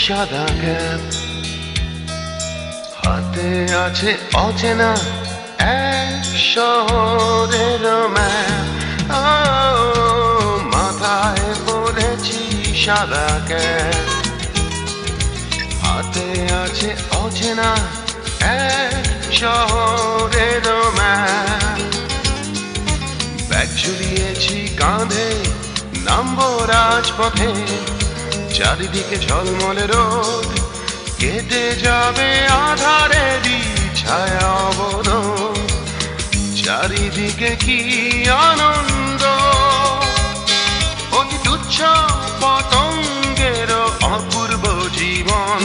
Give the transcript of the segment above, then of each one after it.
সাদা ক্যাপ, হাতে আছে অচেনা এক শহরের ম্যাপ। মাথায় পড়েছি সাদা ক্যাপ, হাতে আছে অচেনা এক শহরের ম্যাপ। ব্যাগ ঝুলিয়েছি কাঁধে, নামবো রাজপথে, চারিদিকে ঝলমলে রোদ, কেটে যাবে আধারেরই ছায়া অবরোধ। চারিদিকে কি আনন্দ, অতি তুচ্ছ পতঙ্গের অপূর্ব জীবন।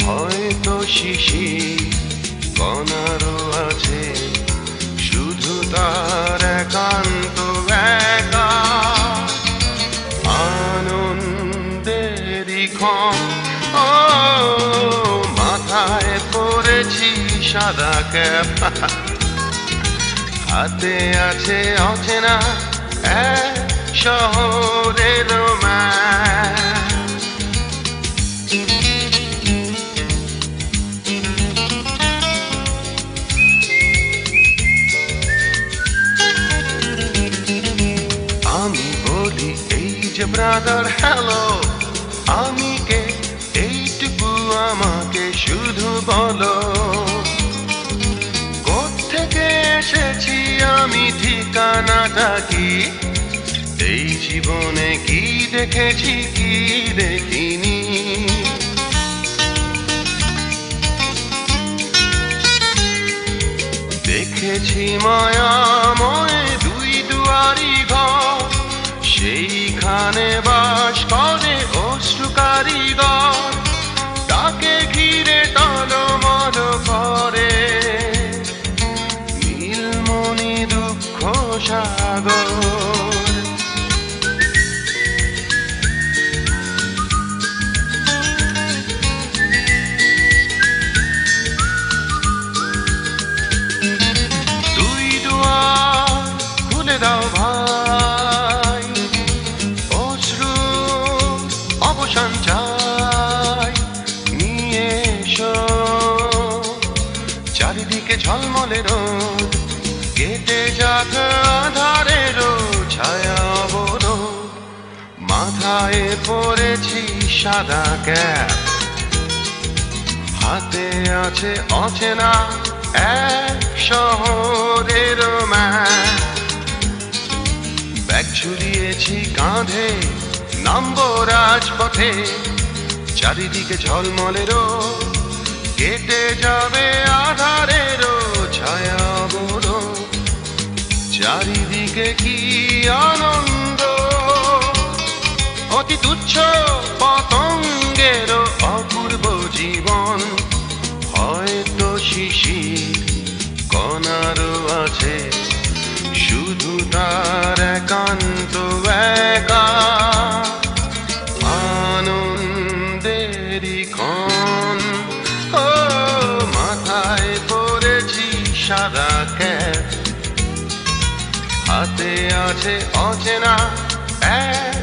হয়তো শিশির কণারও আছে শুধু তার একান্ত একা আনন্দেরই ক্ষণ। মাথায় পড়েছি সাদা ক্যাপ, হাতে আছে অচেনা এক শহরের ম্যাপ। আমি বলি এই যে ব্রাদার হ্যালো, আমি কে এইটুকু আমাকে শুধু বলো। কোত্থেকে এসেছি আমি, ঠিকানাটা কি, এই জীবনে কি দেখেছি কি দেখিনি। দেখেছি মায়াময় দুই দুয়ারি ঘর, সেইখানে বাস করে অশ্রু কারিগর। তাকে ঘিরে টলমল করে নীলমণি দুঃখ সাগর। দুই দুয়ার খুলে দাও ভাই, অশ্রু অবসান চাই নিয়ে এসো। চারিদিকে ঝলমলে রোদ, কেটে যাক আধারেরও ছায়া অবরোধ। মাথায় পড়েছি সাদা ক্যাপ, হাতে আছে অচেনা এক শহরের ম্যাপ। ব্যাগ ঝুলিয়েছি কাঁধে, নামবো রাজপথে, চারিদিকে ঝলমলে রোদ, কেটে যাবে আধারেরও ছায়া অবরোধ। চারিদিকে কি আনন্দ, অতি তুচ্ছ পতঙ্গের অপূর্ব জীবন। হয়তো শিশির কণারও আছে শুধু তার একান্ত একা আনন্দেরই ক্ষণ। মাথায় পড়েছি সাদা ক্যাপ, হাতে আছে অচেনা এক